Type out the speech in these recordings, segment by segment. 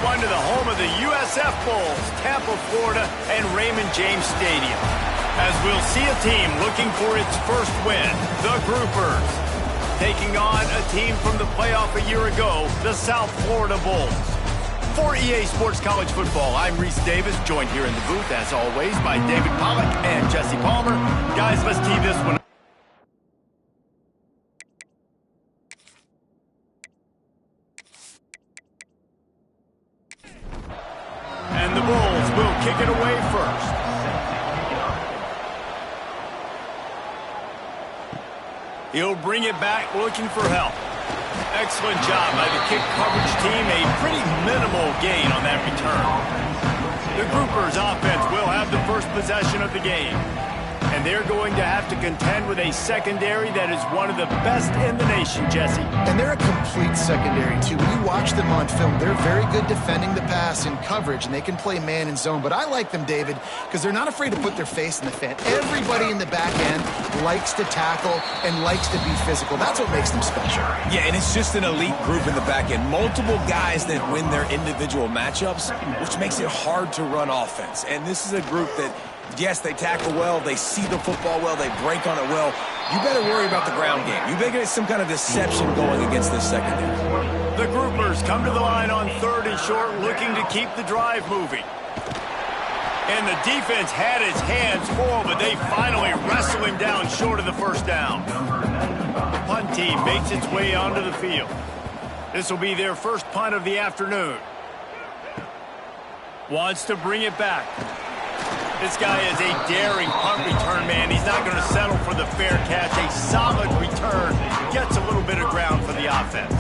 one to the home of the USF Bulls, Tampa, Florida, and Raymond James Stadium. As we'll see a team looking for its first win, the Groupers, taking on a team from the playoff a year ago, the South Florida Bulls. For EA Sports College Football, I'm Reese Davis, joined here in the booth, as always, by David Pollack and Jesse Palmer. Guys, let's tee this one up. And the Bulls will kick it away first. He'll bring it back looking for help. Excellent job by the kick coverage team. A pretty minimal gain on that return. The Groupers offense will have the first possession of the game. And they're going to have to contend with a secondary that is one of the best in the nation, Jesse. And they're a complete secondary, too. When you watch them on film, they're very good defending the pass in coverage, and they can play man and zone. But I like them, David, because they're not afraid to put their face in the fan. Everybody in the back end likes to tackle and likes to be physical. That's what makes them special. Yeah, and it's just an elite group in the back end. Multiple guys that win their individual matchups, which makes it hard to run offense. And this is a group that, yes, they tackle well, they see the football well, they break on it well. You better worry about the ground game. You better get some kind of deception going against this secondary. The Groupers come to the line on 3rd and short, looking to keep the drive moving. And the defense had his hands full, but they finally wrestle him down short of the first down. The punt team makes its way onto the field. This will be their first punt of the afternoon. Wants to bring it back. This guy is a daring punt return man. He's not going to settle for the fair catch. A solid return gets a little bit of ground for the offense.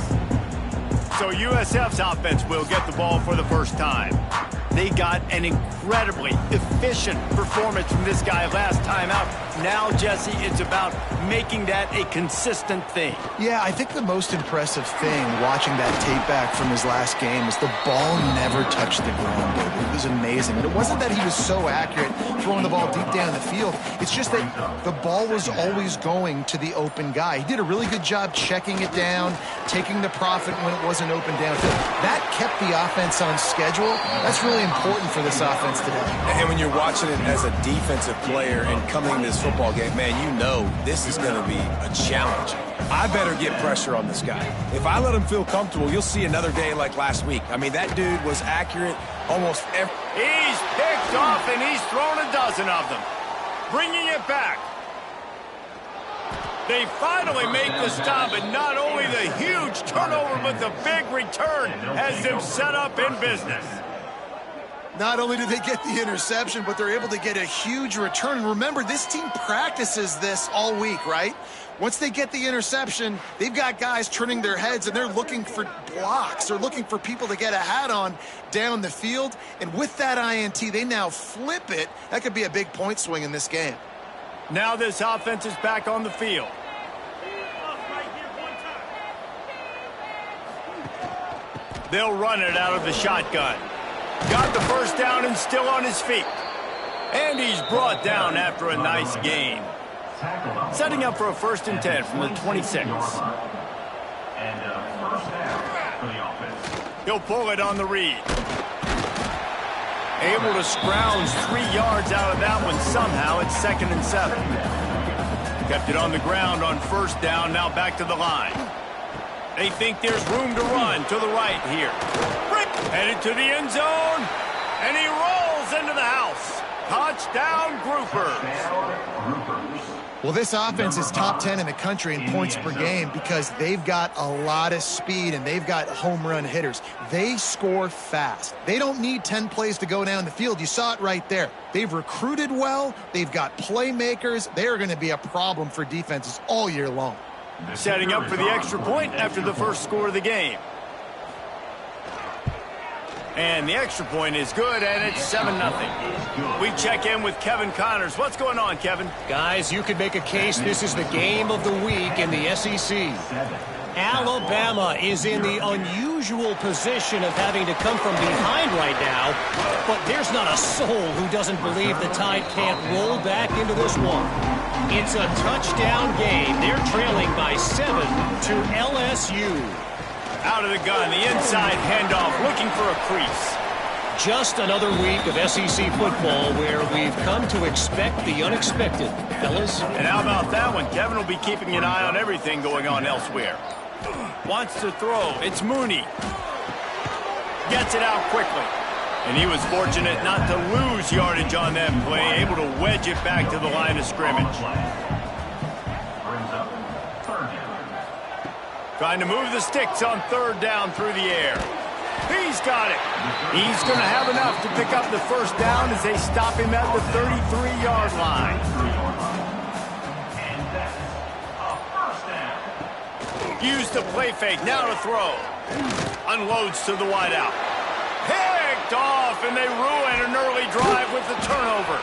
So USF's offense will get the ball for the first time. They got an incredibly efficient performance from this guy last time out. Now, Jesse, it's about making that a consistent thing. Yeah, I think the most impressive thing watching that tape back from his last game is the ball never touched the ground, David. It was amazing. And it wasn't that he was so accurate throwing the ball deep down the field. It's just that the ball was always going to the open guy. He did a really good job checking it down, taking the profit when it wasn't open downfield. That kept the offense on schedule. That's really important for this offense today. And when you're watching it as a defensive player and coming to this football game, man, you know this is going to be a challenge. I better get pressure on this guy. If I let him feel comfortable, you'll see another day like last week. I mean, that dude was accurate almost every... He's picked off, and he's thrown a dozen of them. Bringing it back. They finally make the stop, and not only the huge turnover, but the big return has them set up in business. Not only do they get the interception, but they're able to get a huge return. And remember, this team practices this all week, right? Once they get the interception, they've got guys turning their heads, and they're looking for blocks. They're looking for people to get a hat on down the field. And with that INT, they now flip it. That could be a big point swing in this game. Now this offense is back on the field. They'll run it out of the shotgun. Got the first down and still on his feet. And he's brought down after a nice gain. Setting up for a 1st and 10 from the 26. He'll pull it on the read. Able to scrounge 3 yards out of that one somehow. It's 2nd and 7. Kept it on the ground on 1st down. Now back to the line. They think there's room to run to the right here. Headed to the end zone, and he rolls into the house. Touchdown, Groupers. Well, this offense is top 10 in the country in points per game because they've got a lot of speed and they've got home run hitters. They score fast. They don't need 10 plays to go down the field. You saw it right there. They've recruited well. They've got playmakers. They are going to be a problem for defenses all year long. Setting up for the extra point after the first score of the game. And the extra point is good, and it's 7-0. We check in with Kevin Connors. What's going on, Kevin? Guys, you could make a case this is the game of the week in the SEC. Alabama is in the unusual position of having to come from behind right now, but there's not a soul who doesn't believe the Tide can't roll back into this one. It's a touchdown game. They're trailing by 7 to LSU. Out of the gun, the inside handoff, looking for a crease. Just another week of SEC football where we've come to expect the unexpected, fellas. And how about that one? Kevin will be keeping an eye on everything going on elsewhere. Wants to throw. It's Mooney. Gets it out quickly. And he was fortunate not to lose yardage on that play, able to wedge it back to the line of scrimmage. Trying to move the sticks on third down through the air. He's got it. He's going to have enough to pick up the first down as they stop him at the 33-yard line. Use the play fake, now to throw. Unloads to the wideout. Picked off, and they ruin an early drive with the turnover.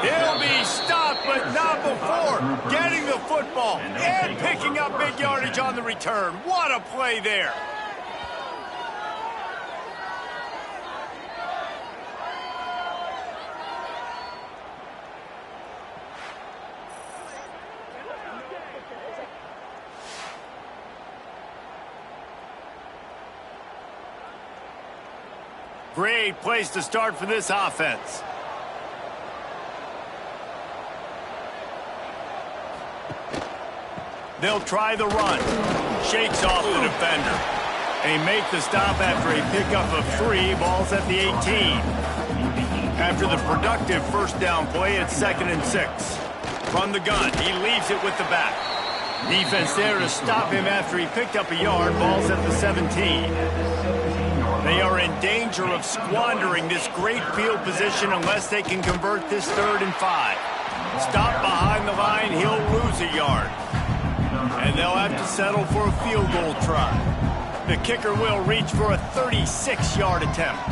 He'll be stopped, but not before getting the football and picking up big yardage on the return. What a play there. Great place to start for this offense. They'll try the run. Shakes off the defender. They make the stop after a pickup of 3. Ball's at the 18. After the productive first down play, it's 2nd and 6. From the gun, he leaves it with the back. Defense there to stop him after he picked up a yard. Ball's at the 17. They are in danger of squandering this great field position unless they can convert this 3rd and 5. Stop behind the line, he'll lose a yard. And they'll have to settle for a field goal try. The kicker will reach for a 36-yard attempt.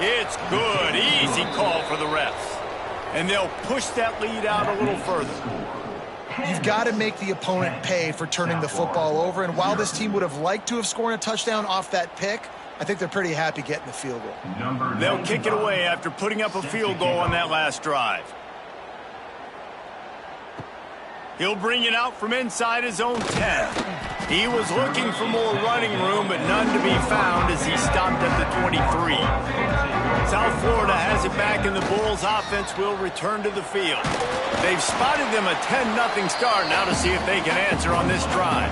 It's good, easy call for the refs. And they'll push that lead out a little further. You've got to make the opponent pay for turning the football over, and while this team would have liked to have scored a touchdown off that pick, I think they're pretty happy getting the field goal. They'll kick it away after putting up a field goal on that last drive. He'll bring it out from inside his own 10. He was looking for more running room, but none to be found as he stopped at the 23. South Florida has it back, and the Bulls offense will return to the field. They've spotted them a 10-0 start. Now to see if they can answer on this drive.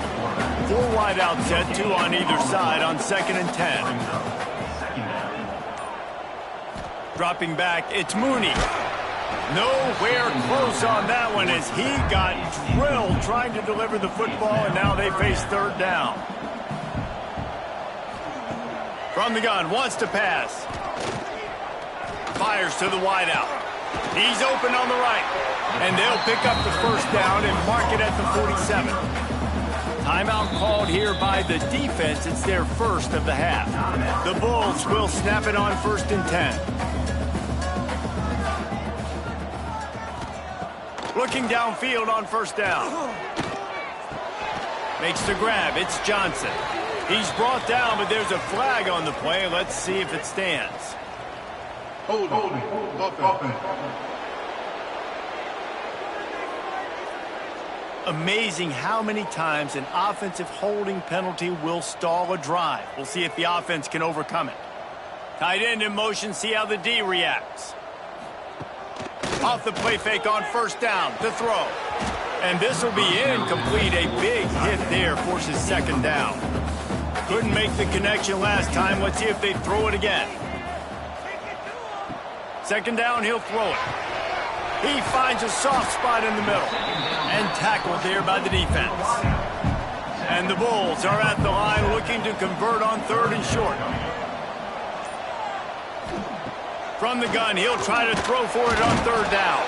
4 wide out set, 2 on either side on 2nd and 10. Dropping back, it's Mooney. Nowhere close on that one as he got drilled trying to deliver the football, and now they face 3rd down. From the gun, wants to pass. Fires to the wideout. He's open on the right. And they'll pick up the first down and mark it at the 47. Timeout called here by the defense. It's their first of the half. The Bulls will snap it on 1st and 10. Looking downfield on 1st down. Makes the grab. It's Johnson. He's brought down, but there's a flag on the play. Let's see if it stands. Hold it. Amazing how many times an offensive holding penalty will stall a drive. We'll see if the offense can overcome it. Tight end in motion, see how the D reacts. Off the play fake on 1st down, to throw. And this will be incomplete. A big hit there forces 2nd down. Couldn't make the connection last time. Let's see if they throw it again. 2nd down, he'll throw it. He finds a soft spot in the middle. And tackled there by the defense. And the Bulls are at the line looking to convert on 3rd and short. From the gun, he'll try to throw for it on 3rd down.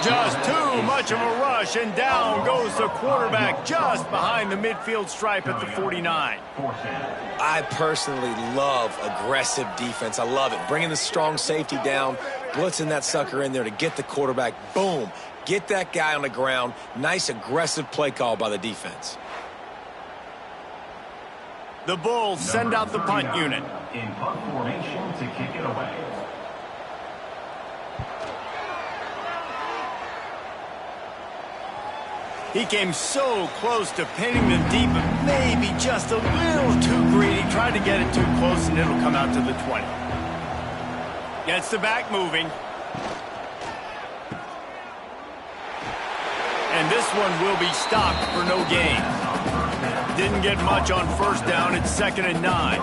Just too much of a rush, and down goes the quarterback just behind the midfield stripe at the 49. I personally love aggressive defense. I love it. Bringing the strong safety down, blitzing that sucker in there to get the quarterback. Boom. Get that guy on the ground. Nice aggressive play call by the defense. The Bulls send out the punt unit. In punt formation to kick it away. He came so close to pinning them deep, but maybe just a little too greedy. Tried to get it too close, and it'll come out to the 20. Gets the back moving. And this one will be stopped for no gain. Didn't get much on first down. It's 2nd and 9.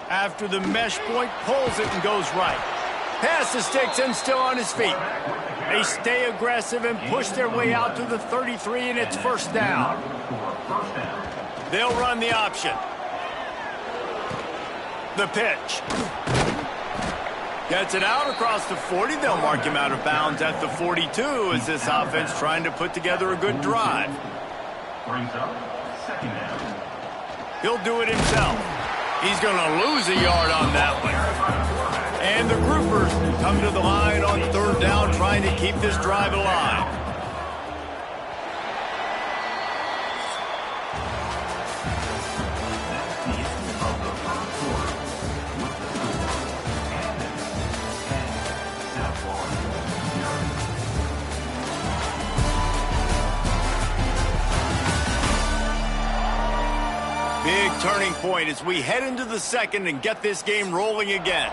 After the mesh point, pulls it and goes right. Past the sticks and still on his feet. They stay aggressive and push their way out to the 33, and it's 1st down. They'll run the option. The pitch. Gets it out across the 40. They'll mark him out of bounds at the 42 as this offense trying to put together a good drive. Brings up 2nd down. He'll do it himself. He's going to lose a yard on that one. And the groupers come to the line on 3rd down, trying to keep this drive alive. Big turning point as we head into the 2nd and get this game rolling again.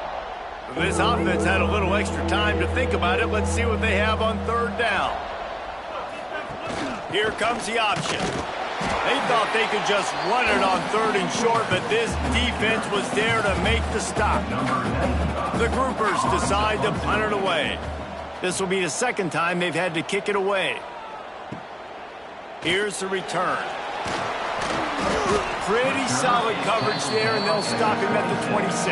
This offense had a little extra time to think about it. Let's see what they have on 3rd down. Here comes the option. They thought they could just run it on 3rd and short, but this defense was there to make the stop. The groupers decide to punt it away. This will be the 2nd time they've had to kick it away. Here's the return. Pretty solid coverage there, and they'll stop him at the 26.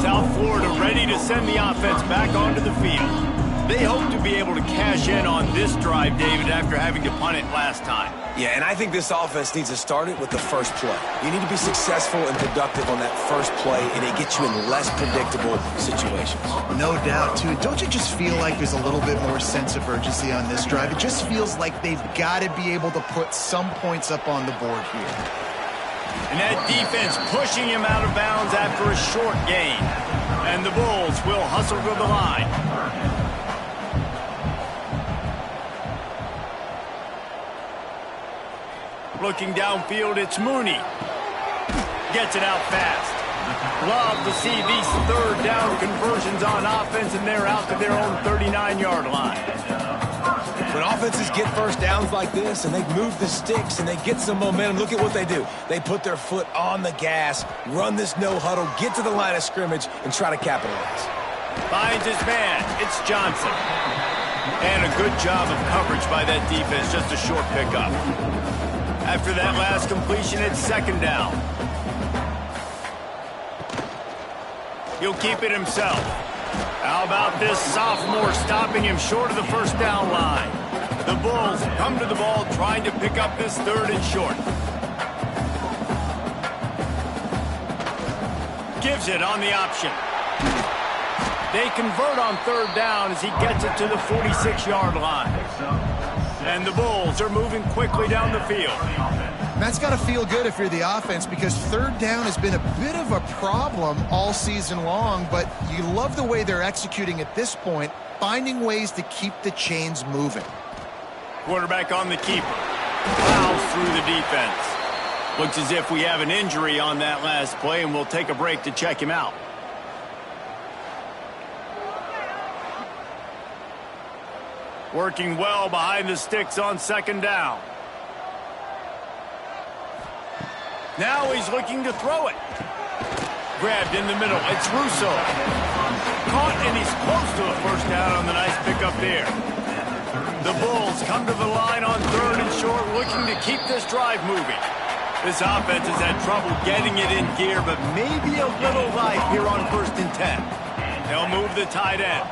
South Florida ready to send the offense back onto the field. They hope to be able to cash in on this drive, David, after having to punt it last time. Yeah, and I think this offense needs to start it with the first play. You need to be successful and productive on that first play, and it gets you in less predictable situations. No doubt, too. Don't you just feel like there's a little bit more sense of urgency on this drive? It just feels like they've got to be able to put some points up on the board here. And that defense pushing him out of bounds after a short gain. And the Bulls will hustle to the line. Looking downfield, it's Mooney. Gets it out fast. Love to see these 3rd down conversions on offense, and they're out to their own 39-yard line. When offenses get first downs like this and they move the sticks and they get some momentum, look at what they do. They put their foot on the gas, run this no huddle, get to the line of scrimmage, and try to capitalize. Finds his man. It's Johnson. And a good job of coverage by that defense, just a short pickup. After that last completion, it's 2nd down. He'll keep it himself. How about this sophomore stopping him short of the 1st down line? The Bulls come to the ball trying to pick up this 3rd and short. Gives it on the option. They convert on 3rd down as he gets it to the 46-yard line. And the Bulls are moving quickly down the field. And that's got to feel good if you're the offense, because 3rd down has been a bit of a problem all season long, but you love the way they're executing at this point, finding ways to keep the chains moving. Quarterback on the keeper. Fouls through the defense. Looks as if we have an injury on that last play, and we'll take a break to check him out. Working well behind the sticks on 2nd down. Now he's looking to throw it. Grabbed in the middle. It's Russo. Caught, and he's close to a 1st down on the nice pickup there. The Bulls come to the line on 3rd and short, looking to keep this drive moving. This offense has had trouble getting it in gear, but maybe a little life here on 1st and 10. They'll move the tight end.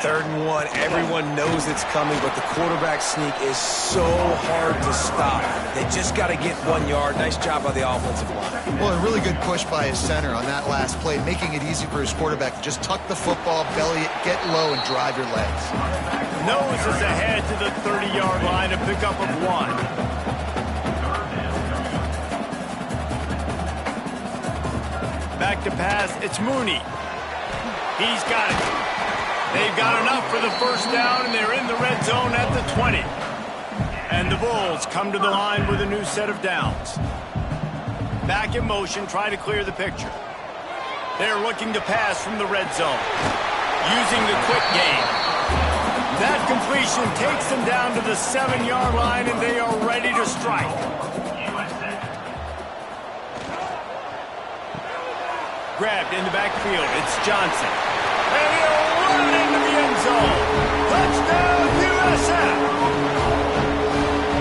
3rd and 1, everyone knows it's coming, but the quarterback sneak is so hard to stop. They just got to get 1 yard. Nice job by the offensive line. Well, a really good push by his center on that last play, making it easy for his quarterback to just tuck the football, belly it, get low, and drive your legs. Noses ahead to the 30-yard line, a pickup of 1. Back to pass, it's Mooney. He's got it. They've got enough for the first down, and they're in the red zone at the 20. And the Bulls come to the line with a new set of downs. Back in motion, trying to clear the picture. They're looking to pass from the red zone, using the quick game. That completion takes them down to the 7-yard line, and they are ready to strike. Grabbed in the backfield. It's Johnson. And he'll run into the end zone. Touchdown, USF!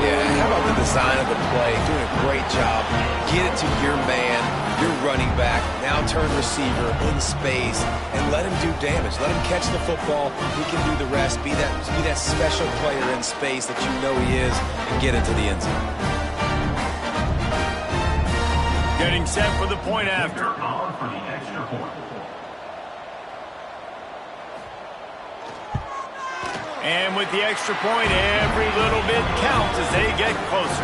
Yeah, how about the design of the play? Doing a great job. Get it to your man, your running back, now turn receiver in space, and let him do damage. Let him catch the football. He can do the rest. Be that special player in space that you know he is, and get into the end zone. Getting set for the point after. On for the extra point. And with the extra point, every little bit counts as they get closer.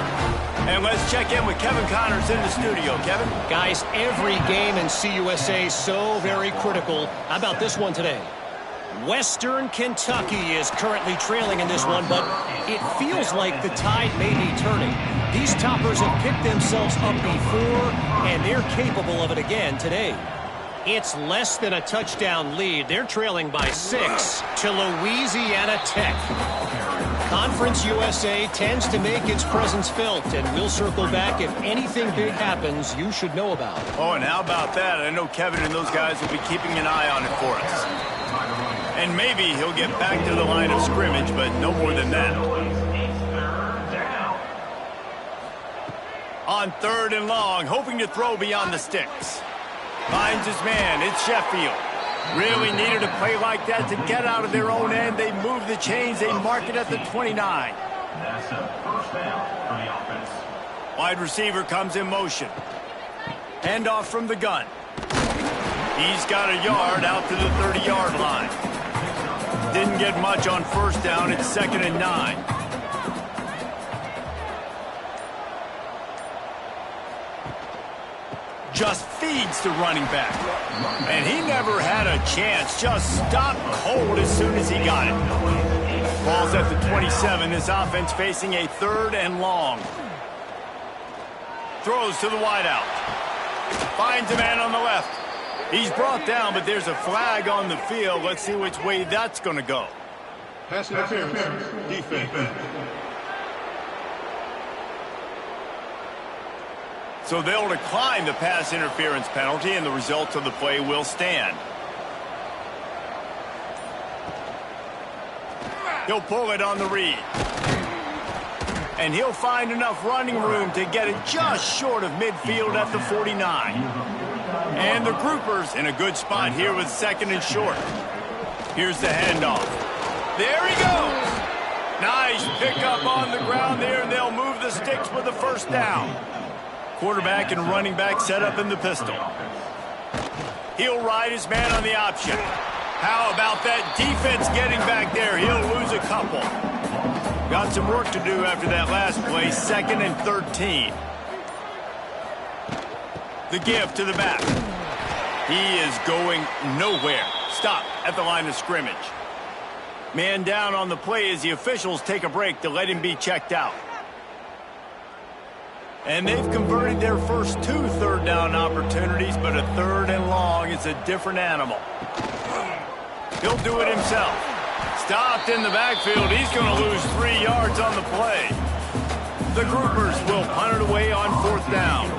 And let's check in with Kevin Connors in the studio. Kevin? Guys, every game in CUSA so very critical. How about this one today? Western Kentucky is currently trailing in this one, but it feels like the tide may be turning. These toppers have picked themselves up before, and they're capable of it again today. It's less than a touchdown lead. They're trailing by 6 to Louisiana Tech. Conference USA tends to make its presence felt, and we'll circle back if anything big happens you should know about. Oh, and how about that? I know Kevin and those guys will be keeping an eye on it for us. And maybe he'll get back to the line of scrimmage, but no more than that. On 3rd and long, hoping to throw beyond the sticks. Finds his man. It's Sheffield. Really needed a play like that to get out of their own end. They move the chains. They mark it at the 29. That's a first down for the offense. Wide receiver comes in motion. Handoff from the gun. He's got a yard out to the 30-yard line. Didn't get much on first down. It's 2nd and 9. Just feeds the running back. And he never had a chance. Just stopped cold as soon as he got it. Ball's at the 27. This offense facing a 3rd and long. Throws to the wideout. Finds a man on the left. He's brought down, but there's a flag on the field. Let's see which way that's going to go. Pass interference. Defense. So they'll decline the pass interference penalty, and the results of the play will stand. He'll pull it on the read. And he'll find enough running room to get it just short of midfield at the 49. And the groupers in a good spot here with 2nd and short. Here's the handoff. There he goes. Nice pickup on the ground there, and they'll move the sticks with the first down. Quarterback and running back set up in the pistol. He'll ride his man on the option. How about that defense getting back there? He'll lose a couple. Got some work to do after that last play. 2nd and 13. The give to the back. He is going nowhere. Stop at the line of scrimmage. Man down on the play as the officials take a break to let him be checked out. And they've converted their first 2 3rd down opportunities, but a 3rd and long is a different animal. He'll do it himself. Stopped in the backfield. He's going to lose 3 yards on the play. The groupers will punt it away on 4th down.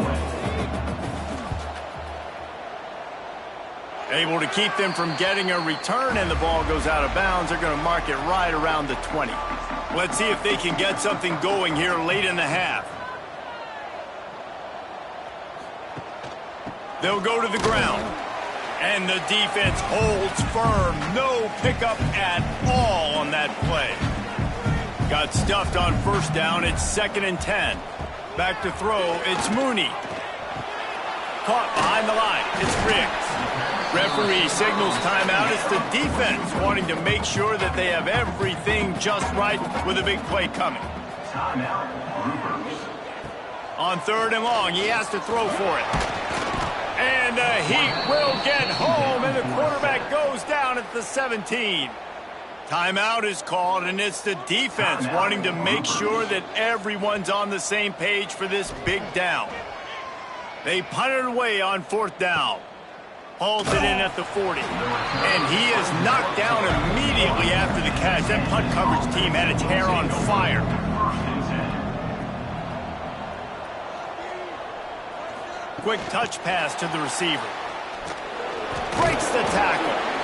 Able to keep them from getting a return, and the ball goes out of bounds. They're going to mark it right around the 20. Let's see if they can get something going here late in the half. They'll go to the ground. And the defense holds firm. No pickup at all on that play. Got stuffed on first down. It's 2nd and 10. Back to throw. It's Mooney. Caught behind the line. It's Riggs. Referee signals timeout. It's the defense wanting to make sure that they have everything just right with a big play coming. Timeout. Groupers. On 3rd and long, he has to throw for it. And the Heat will get home, and the quarterback goes down at the 17. Timeout is called, and it's the defense wanting to make sure that everyone's on the same page for this big down. They punted away on 4th down. Halted in at the 40. And he is knocked down immediately after the catch. That punt coverage team had its hair on fire. Quick touch pass to the receiver. Breaks the tackle.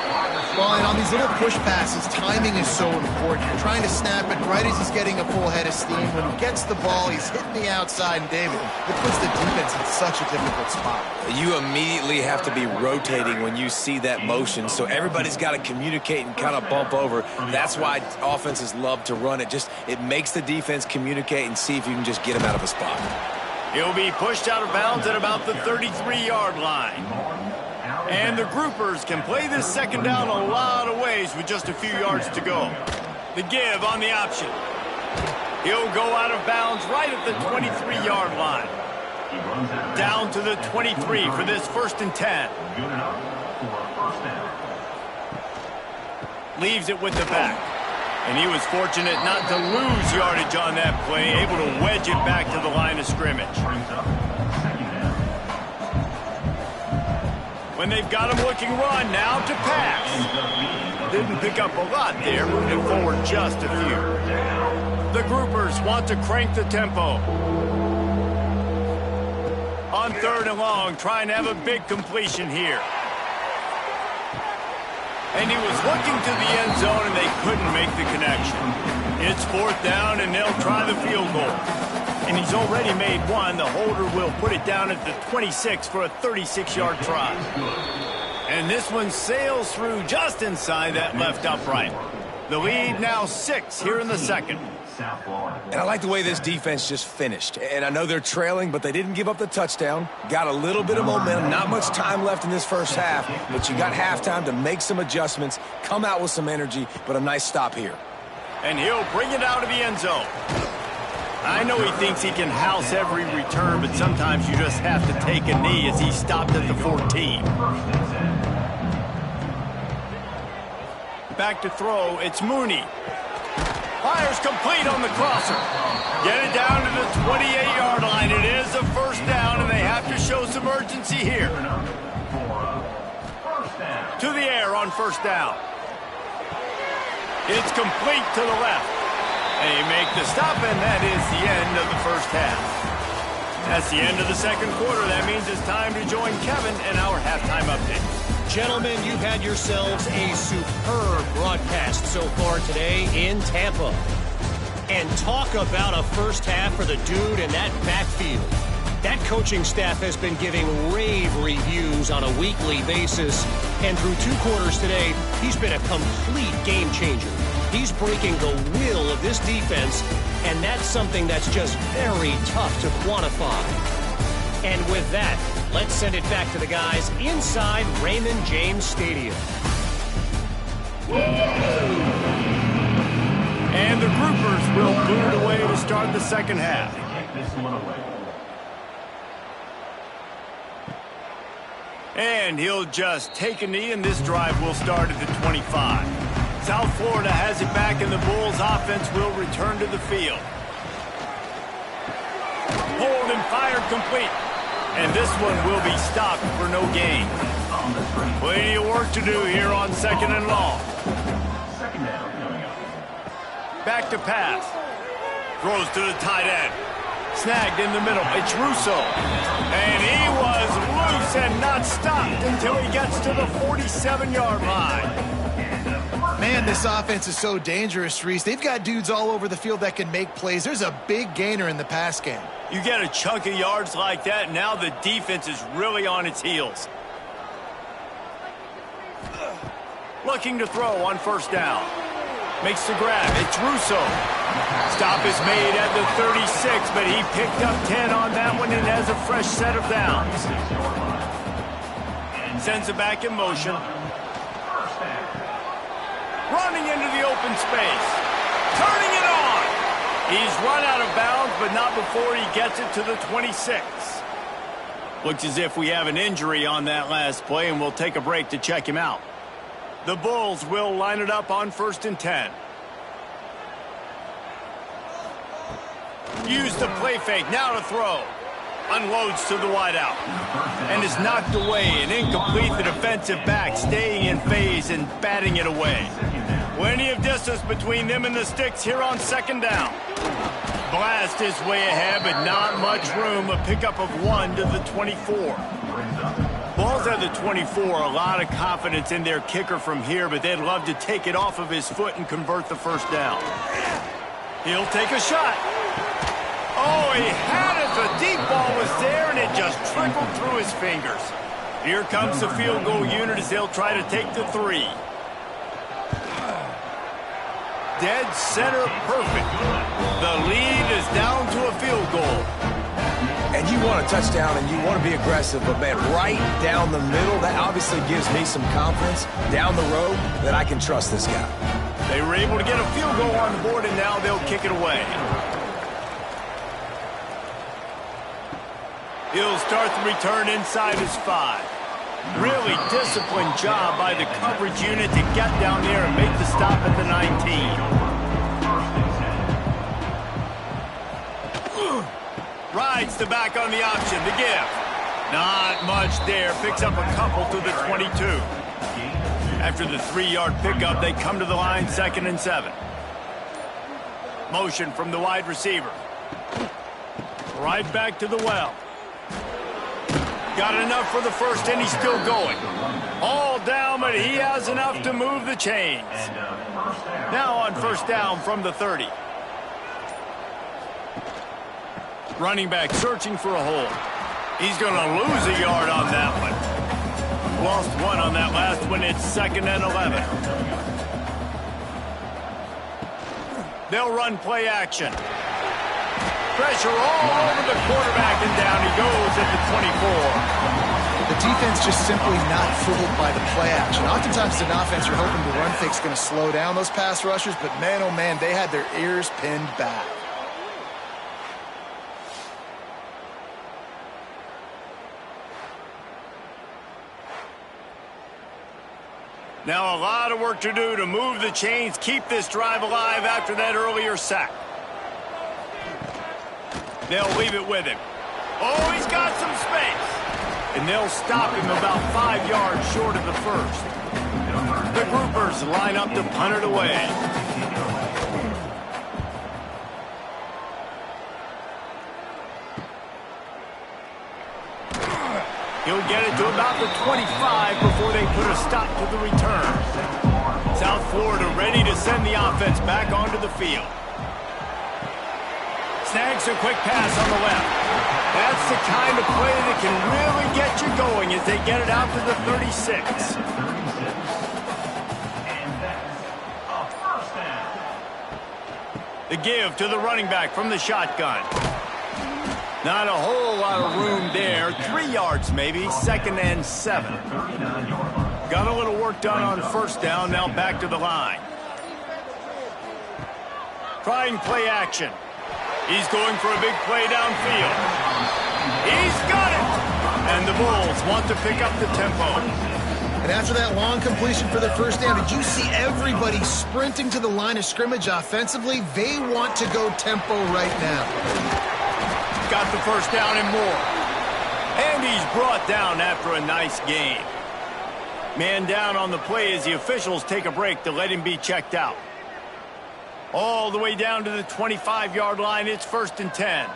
Well, and on these little push passes, timing is so important. You're trying to snap it right as he's getting a full head of steam. When he gets the ball, he's hitting the outside, and David, it puts the defense in such a difficult spot. You immediately have to be rotating when you see that motion, so everybody's got to communicate and kind of bump over. That's why offenses love to run it. It makes the defense communicate and see if you can just get him out of a spot. He'll be pushed out of bounds at about the 33-yard line. And the groupers can play this second down a lot of ways with just a few yards to go. The give on the option. He'll go out of bounds right at the 23-yard line. Down to the 23 for this 1st and 10. Leaves it with the back. And he was fortunate not to lose yardage on that play, able to wedge it back to the line of scrimmage. When they've got him looking run, now to pass. Didn't pick up a lot there, moving forward just a few. The groupers want to crank the tempo. On 3rd and long, trying to have a big completion here. And he was looking to the end zone, and they couldn't make the connection. It's 4th down, and they'll try the field goal. And he's already made one. The holder will put it down at the 26 for a 36-yard try. And this one sails through just inside that left upright. The lead now 6 here in the 2nd. And I like the way this defense just finished. And I know they're trailing, but they didn't give up the touchdown. Got a little bit of momentum. Not much time left in this first half, but you got halftime to make some adjustments, come out with some energy, but a nice stop here. And he'll bring it out of the end zone. I know he thinks he can house every return, but sometimes you just have to take a knee as he stopped at the 14. Back to throw, it's Mooney. Fires complete on the crosser. Get it down to the 28-yard line. It is a 1st down, and they have to show some urgency here. To the air on 1st down. It's complete to the left. They make the stop, and that is the end of the first half. That's the end of the 2nd quarter. That means it's time to join Kevin in our halftime update. Gentlemen, you've had yourselves a superb broadcast so far today in Tampa. And talk about a first half for the dude in that backfield. That coaching staff has been giving rave reviews on a weekly basis. And through 2 quarters today, he's been a complete game changer. He's breaking the will of this defense, and that's something that's just very tough to quantify. And with that, let's send it back to the guys inside Raymond James Stadium. And the groupers will boot it away to start the 2nd half. And he'll just take a knee, and this drive will start at the 25. South Florida has it back, and the Bulls offense will return to the field. Hold and fired complete. And this one will be stopped for no gain. Plenty of work to do here on 2nd and long. Back to pass. Throws to the tight end. Snagged in the middle. It's Russo. And he was loose and not stopped until he gets to the 47-yard line. Man, this offense is so dangerous, Reese. They've got dudes all over the field that can make plays. There's a big gainer in the pass game. You get a chunk of yards like that, now the defense is really on its heels. Looking to throw on 1st down. Makes the grab. It's Russo. Stop is made at the 36, but he picked up 10 on that one and has a fresh set of downs. Sends it back in motion. Running into the open space. Turning it on. He's run out of bounds, but not before he gets it to the 26. Looks as if we have an injury on that last play, and we'll take a break to check him out. The Bulls will line it up on 1st and 10. Use the play fake, now to throw. Unloads to the wideout. And is knocked away and incomplete. The defensive back staying in phase and batting it away. Plenty of distance between them and the sticks here on 2nd down. Blast is way ahead, but not much room. A pickup of 1 to the 24. Ball's at the 24. A lot of confidence in their kicker from here, but they'd love to take it off of his foot and convert the 1st down. He'll take a shot. Oh, he had it. The deep ball was there, and it just trickled through his fingers. Here comes the field goal unit as they'll try to take the 3. Dead center perfect. The lead is down to a field goal. And you want a touchdown and you want to be aggressive, but man, right down the middle, that obviously gives me some confidence down the road that I can trust this guy. They were able to get a field goal on the board, and now they'll kick it away. He'll start the return inside his 5. Really disciplined job by the coverage unit to get down there and make the stop at the 19. Rides the back on the option, the give. Not much there, picks up a couple to the 22. After the 3-yard pickup, they come to the line 2nd and 7. Motion from the wide receiver. Right back to the well. Got enough for the 1st, and he's still going. All down, but he has enough to move the chains. Now on 1st down from the 30. Running back searching for a hole. He's going to lose a yard on that one. Lost 1 on that last one. It's 2nd and 11. They'll run play action. Pressure all over the quarterback, and down he goes at the 24. The defense just simply not fooled by the play action. Oftentimes, as an offense, you're hoping the run fake's going to slow down those pass rushers, but man, oh man, they had their ears pinned back. Now a lot of work to do to move the chains, keep this drive alive after that earlier sack. They'll leave it with him. Oh, he's got some space. And they'll stop him about 5 yards short of the 1st. The groupers line up to punt it away. He'll get it to about the 25 before they put a stop to the return. South Florida ready to send the offense back onto the field. Snags a quick pass on the left. That's the kind of play that can really get you going as they get it out to the 36. The give to the running back from the shotgun. Not a whole lot of room there. 3 yards maybe. 2nd and 7. Got a little work done on 1st down. Now back to the line. Trying play action. He's going for a big play downfield. He's got it! And the Bulls want to pick up the tempo. And after that long completion for the 1st down, did you see everybody sprinting to the line of scrimmage offensively? They want to go tempo right now. Got the 1st down and more. And he's brought down after a nice gain. Man down on the play as the officials take a break to let him be checked out. All the way down to the 25-yard line. It's 1st and 10.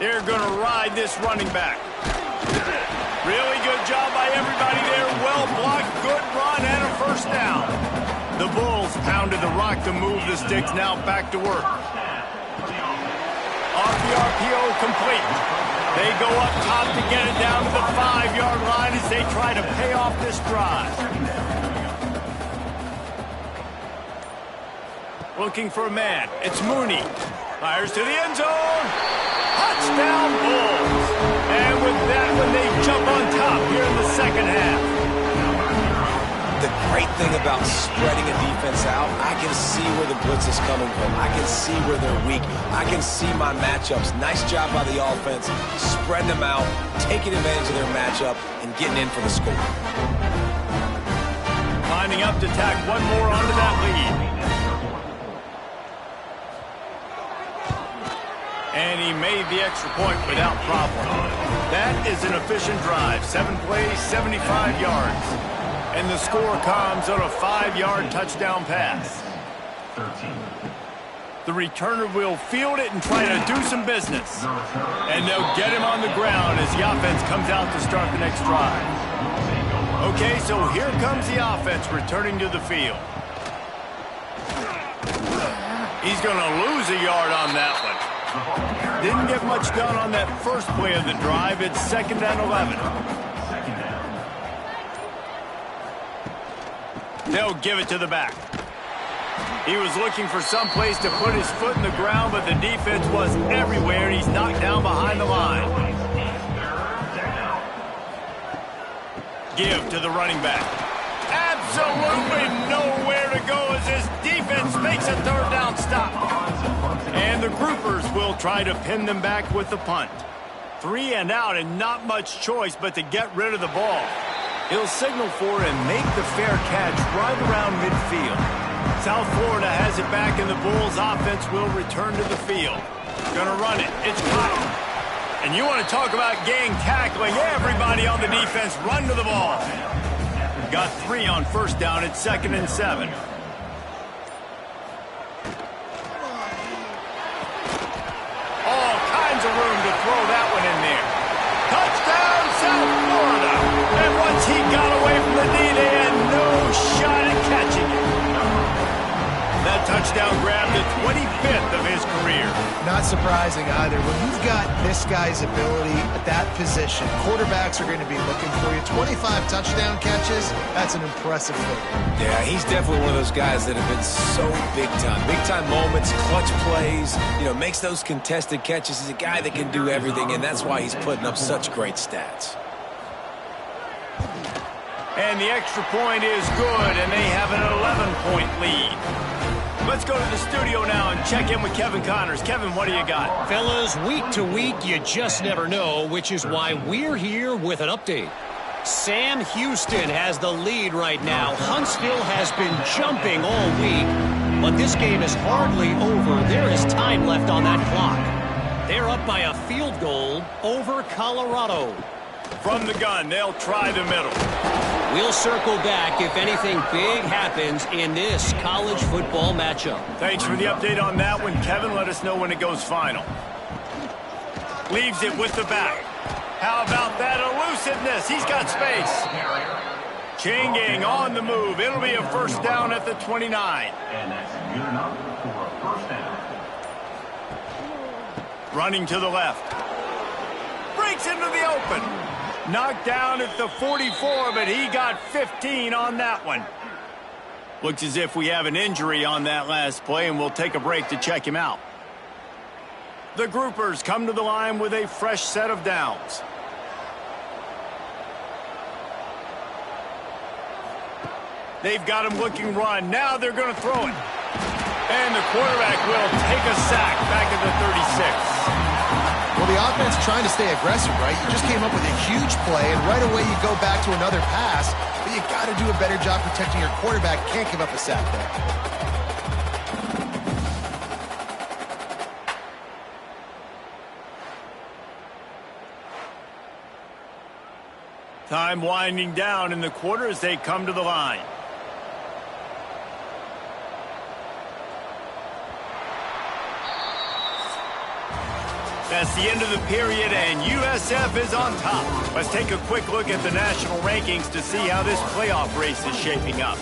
They're going to ride this running back. Really good job by everybody there. Well blocked, good run, and a 1st down. The Bulls pounded the rock to move the sticks. Now back to work. Off the RPO, complete. They go up top to get it down to the 5-yard line as they try to pay off this drive. Looking for a man. It's Mooney. Fires to the end zone. Touchdown, Bulls. And with that one, they jump on top here in the 2nd half. The great thing about spreading a defense out, I can see where the blitz is coming from. I can see where they're weak. I can see my matchups. Nice job by the offense, spreading them out, taking advantage of their matchup, and getting in for the score. Lining up to tack one more onto that lead. And he made the extra point without problem. That is an efficient drive. 7 plays, 75 yards. And the score comes on a 5-yard touchdown pass. 13. The returner will field it and try to do some business. And they'll get him on the ground as the offense comes out to start the next drive. Okay, so here comes the offense returning to the field. He's going to lose a yard on that one. Didn't get much done on that first play of the drive. It's 2nd and 11. They'll give it to the back. He was looking for some place to put his foot in the ground, but the defense was everywhere, and he's knocked down behind the line. Give to the running back. Absolutely nowhere to go as this defense makes a 3rd down stop. And the groupers will try to pin them back with the punt. 3 and out and not much choice but to get rid of the ball. He'll signal for and make the fair catch right around midfield. South Florida has it back and the Bulls offense will return to the field. Gonna run it. It's caught. And you want to talk about gang tackling. Everybody on the defense run to the ball. Got 3 on 1st down. It's 2nd and 7. All kinds of room to throw that one in there. Touchdown, South Florida. And once he got away from the D, they had no shot at catching it. That touchdown grabbed the 25th of his career. Not surprising either. When you've got this guy's ability at that position, quarterbacks are going to be looking for you. 25 touchdown catches, that's an impressive thing. Yeah, he's definitely one of those guys that have been so big time. Big time moments, clutch plays, makes those contested catches. He's a guy that can do everything, and that's why he's putting up such great stats. And the extra point is good, and they have an 11-point lead. Let's go to the studio now and check in with Kevin Connors. Kevin, what do you got? Fellas, week to week, you just never know, which is why we're here with an update. Sam Houston has the lead right now. Huntsville has been jumping all week, but this game is hardly over. There is time left on that clock. They're up by a field goal over Colorado. From the gun, they'll try the middle. We'll circle back if anything big happens in this college football matchup. Thanks for the update on that one, Kevin. Let us know when it goes final. Leaves it with the back. How about that elusiveness? He's got space. Changing on the move. It'll be a 1st down at the 29. And that's good enough for a 1st down. Running to the left. Breaks into the open. Knocked down at the 44, but he got 15 on that one. Looks as if we have an injury on that last play, and we'll take a break to check him out. The groupers come to the line with a fresh set of downs. They've got him looking run. Now they're going to throw it. And the quarterback will take a sack back at the 36. Well, the offense trying to stay aggressive, right? You just came up with a huge play, and right away you go back to another pass, but you got to do a better job protecting your quarterback. Can't give up a sack there. Time winding down in the quarter as they come to the line. That's the end of the period, and USF is on top. Let's take a quick look at the national rankings to see how this playoff race is shaping up.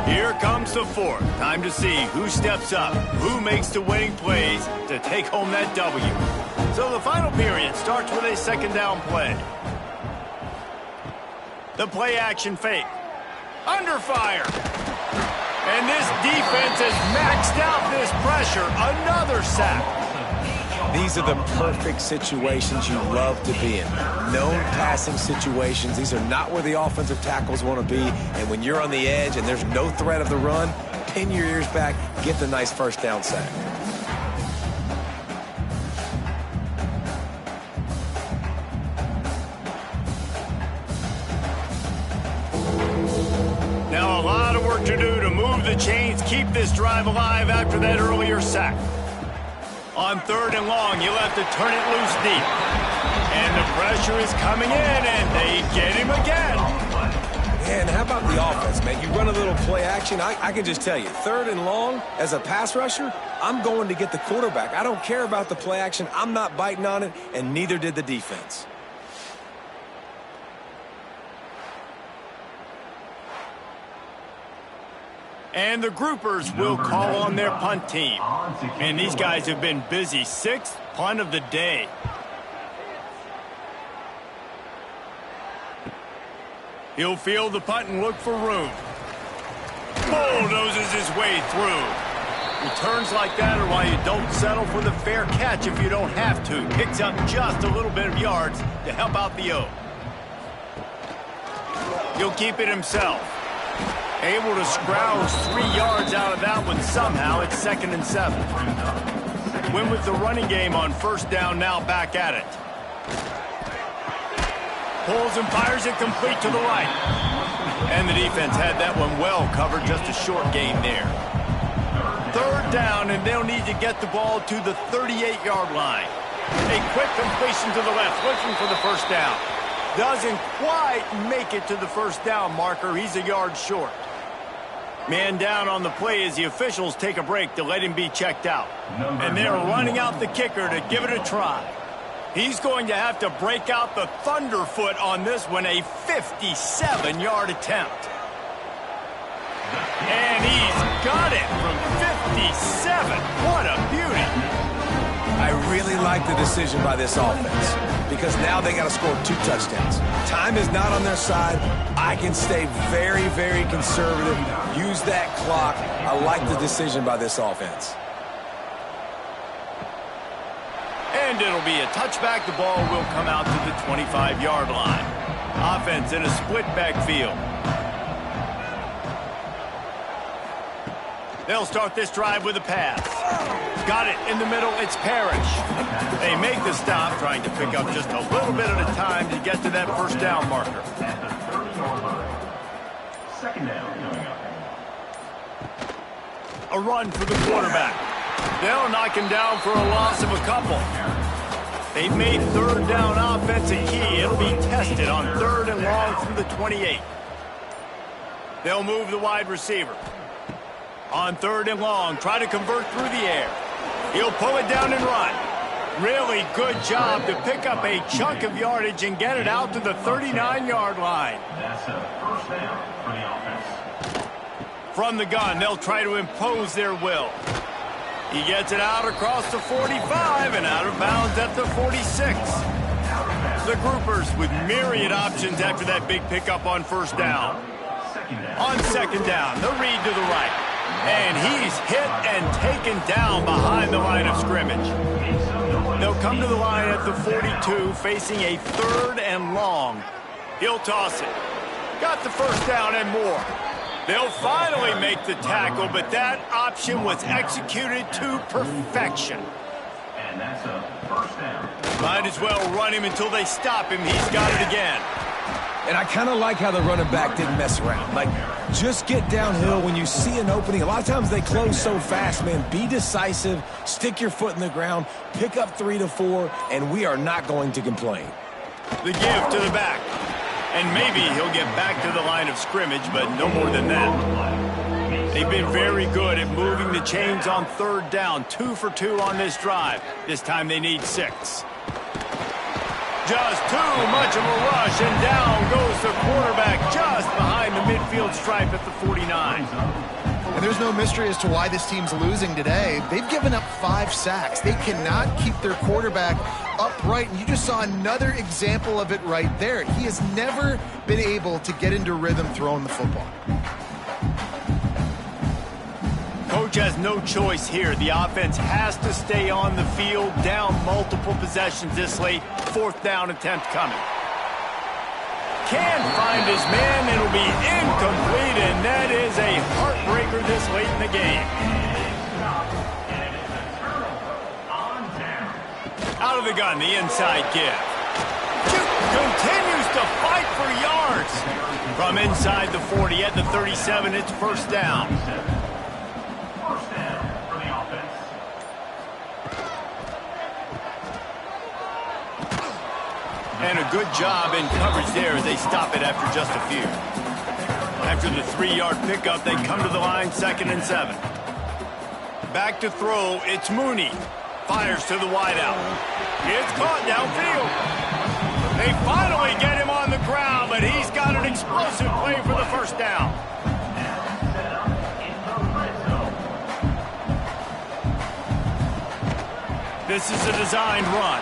Here comes the 4th. Time to see who steps up, who makes the winning plays to take home that W. So the final period starts with a 2nd down play. The play action fake. Under fire. And this defense has maxed out this pressure. Another sack. These are the perfect situations you love to be in. Known passing situations. These are not where the offensive tackles want to be. And when you're on the edge and there's no threat of the run, pin your ears back, get the nice first down sack. Now a lot of work to do to move the chains, keep this drive alive after that earlier sack. On 3rd and long, you'll have to turn it loose deep. And the pressure is coming in, and they get him again. And how about the offense, man? You run a little play action. I can just tell you, 3rd and long, as a pass rusher, I'm going to get the quarterback. I don't care about the play action. I'm not biting on it, and neither did the defense. And the groupers will call on their punt team. And these guys have been busy. 6th punt of the day. He'll field the punt and look for room. Bulldozes his way through. Returns like that are why you don't settle for the fair catch if you don't have to. Picks up just a little bit of yards to help out the O. He'll keep it himself. Able to scrounge 3 yards out of that one somehow. It's 2nd and 7. Win with the running game on 1st down, now back at it. Pulls and fires it complete to the right. And the defense had that one well covered, just a short gain there. 3rd down, and they'll need to get the ball to the 38-yard line. A quick completion to the left, looking for the 1st down. Doesn't quite make it to the 1st down marker. He's a yard short. Man down on the play as the officials take a break to let him be checked out. And they're running out the kicker to give it a try. He's going to have to break out the thunderfoot on this one, a 57-yard attempt. And he's got it from 57. What a beauty. I really like the decision by this offense because now they got to score 2 touchdowns. Time is not on their side. I can stay very, very conservative. Use that clock. I like the decision by this offense. And it'll be a touchback. The ball will come out to the 25-yard line. Offense in a split backfield. They'll start this drive with a pass. Got it in the middle. It's Parrish. They make the stop, trying to pick up just a little bit at a time to get to that 1st down marker. At the 30-yard line. 2nd down coming up. A run for the quarterback. They'll knock him down for a loss of a couple. They've made 3rd down offense a key. It'll be tested on 3rd and long from the 28. They'll move the wide receiver. On 3rd and long, try to convert through the air. He'll pull it down and run. Really good job to pick up a chunk of yardage and get it out to the 39-yard line. That's a 1st down for the offense. From the gun, they'll try to impose their will. He gets it out across the 45 and out of bounds at the 46. The groupers with myriad options after that big pickup on 1st down. On 2nd down, the read to the right. And he's hit and taken down behind the line of scrimmage. They'll come to the line at the 42, facing a 3rd and long. He'll toss it. Got the 1st down and more. They'll finally make the tackle, but that option was executed to perfection. And that's a 1st down. Might as well run him until they stop him. He's got it again. And I kind of like how the running back didn't mess around. Like, just get downhill when you see an opening. A lot of times they close so fast, man. Be decisive, stick your foot in the ground, pick up 3 to 4, and we are not going to complain. The give to the back. And maybe he'll get back to the line of scrimmage, but no more than that. They've been very good at moving the chains on 3rd down. 2 for 2 on this drive. This time they need 6. Just too much of a rush, and down goes the quarterback just behind the midfield stripe at the 49. And there's no mystery as to why this team's losing today. They've given up 5 sacks. They cannot keep their quarterback upright, and you just saw another example of it right there. He has never been able to get into rhythm throwing the football. coach has no choice here. The offense has to stay on the field, down multiple possessions this late. 4th down attempt coming. Can't find his man. It'll be incomplete, and that is a heartbreaker this late in the game. Out of the gun, the inside give. Continues to fight for yards. From inside the 40 at the 37, it's 1st down. First down for the offense. And a good job in coverage there as they stop it after just a few. After the 3-yard pickup, they come to the line, 2nd and 7. Back to throw, it's Mooney. Fires to the wideout. It's caught downfield. They finally get him on the ground, but he's got an explosive play for the 1st down. This is a designed run.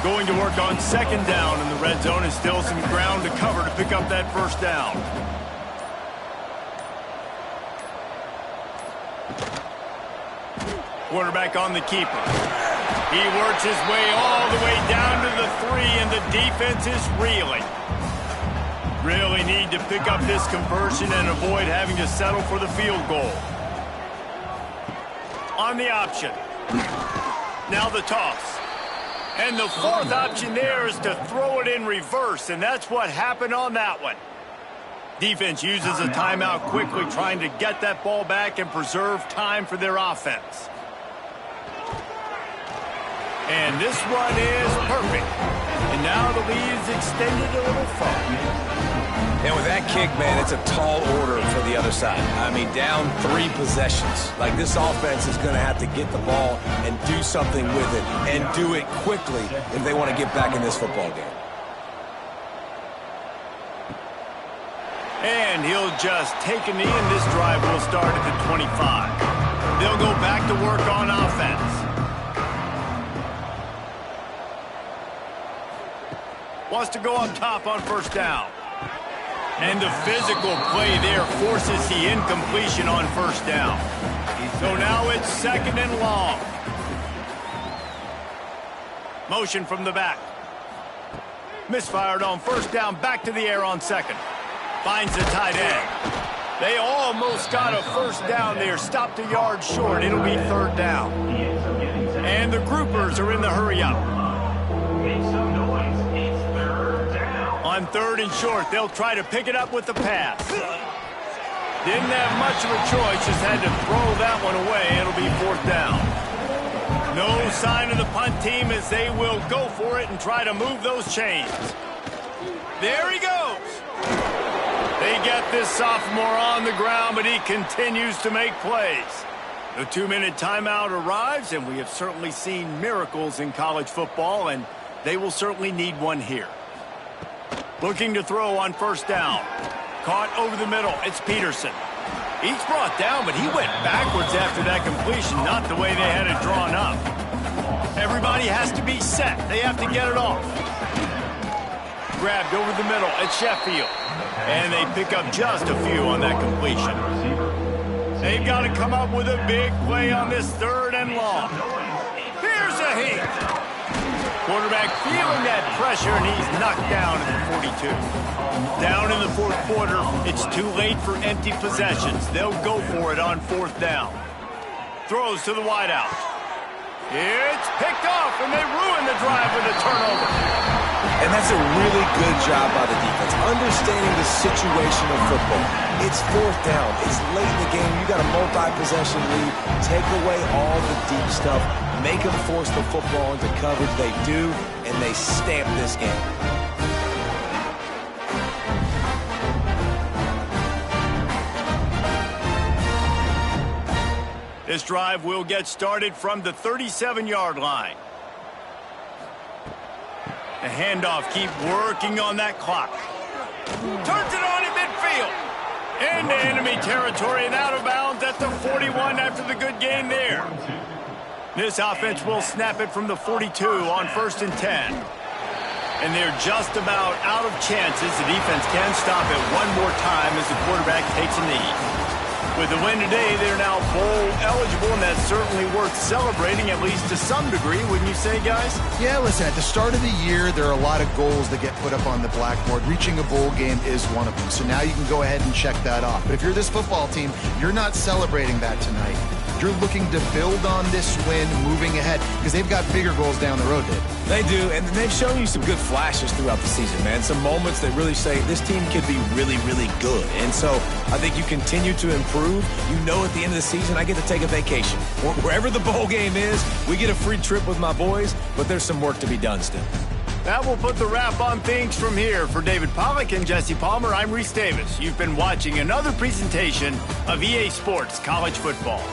Going to work on 2nd down in the red zone, and still some ground to cover to pick up that 1st down. Quarterback on the keeper. He works his way all the way down to the 3, and the defense is reeling. Really need to pick up this conversion and avoid having to settle for the field goal. On the option. Now the toss. And the 4th option there is to throw it in reverse, and that's what happened on that one. Defense uses a timeout quickly, trying to get that ball back and preserve time for their offense. And this one is perfect. And now the lead is extended a little further. And with that kick, man, it's a tall order for the other side. I mean, down 3 possessions. Like, this offense is going to have to get the ball and do something with it, and do it quickly if they want to get back in this football game. And he'll just take a knee, and this drive will start at the 25. They'll go back to work on offense. Wants to go up top on 1st down. And the physical play there forces the incompletion on 1st down. So now it's 2nd and long. Motion from the back. Misfired on 1st down, back to the air on 2nd. Finds the tight end. They almost got a 1st down there, stopped a yard short. It'll be 3rd down. And the groupers are in the hurry-up. Make some noise. It's 3rd down. On 3rd and short, they'll try to pick it up with the pass. Didn't have much of a choice, just had to throw that one away. It'll be 4th down. No sign of the punt team as they will go for it and try to move those chains. There he goes. They get this sophomore on the ground, but he continues to make plays. The 2-minute timeout arrives, and we have certainly seen miracles in college football, and they will certainly need one here. Looking to throw on 1st down. Caught over the middle. It's Peterson. He's brought down, but he went backwards after that completion, not the way they had it drawn up. Everybody has to be set. They have to get it off. Grabbed over the middle at Sheffield. And they pick up just a few on that completion. They've got to come up with a big play on this 3rd and long. Here's a heat. Quarterback feeling that pressure, and he's knocked down at the 42. Down in the 4th quarter, it's too late for empty possessions. They'll go for it on 4th down. Throws to the wideout. It's picked off, and they ruin the drive with a turnover. And that's a really good job by the defense, understanding the situation of football. It's 4th down. It's late in the game. You got a multi-possession lead. Take away all the deep stuff. Make them force the football into coverage. They do, and they stamp this game. This drive will get started from the 37-yard line. The handoff, keep working on that clock. Turns it on in midfield. Into enemy territory and out of bounds at the 41 after the good game there. This offense will snap it from the 42 on 1st and 10. And they're just about out of chances. The defense can stop it one more time as the quarterback takes a knee. With the win today, they're now bowl eligible, and that's certainly worth celebrating, at least to some degree, wouldn't you say, guys? Yeah, listen, at the start of the year, there are a lot of goals that get put up on the blackboard. Reaching a bowl game is one of them. So now you can go ahead and check that off. But if you're this football team, you're not celebrating that tonight. You're looking to build on this win moving ahead because they've got bigger goals down the road, Dave. They do, and they've shown you some good flashes throughout the season, man. Some moments that really say this team could be really, really good. And so I think you continue to improve. You know at the end of the season, I get to take a vacation. Wherever the bowl game is, we get a free trip with my boys, but there's some work to be done still. That will put the wrap on things from here. For David Pollack and Jesse Palmer, I'm Reese Davis. You've been watching another presentation of EA Sports College Football.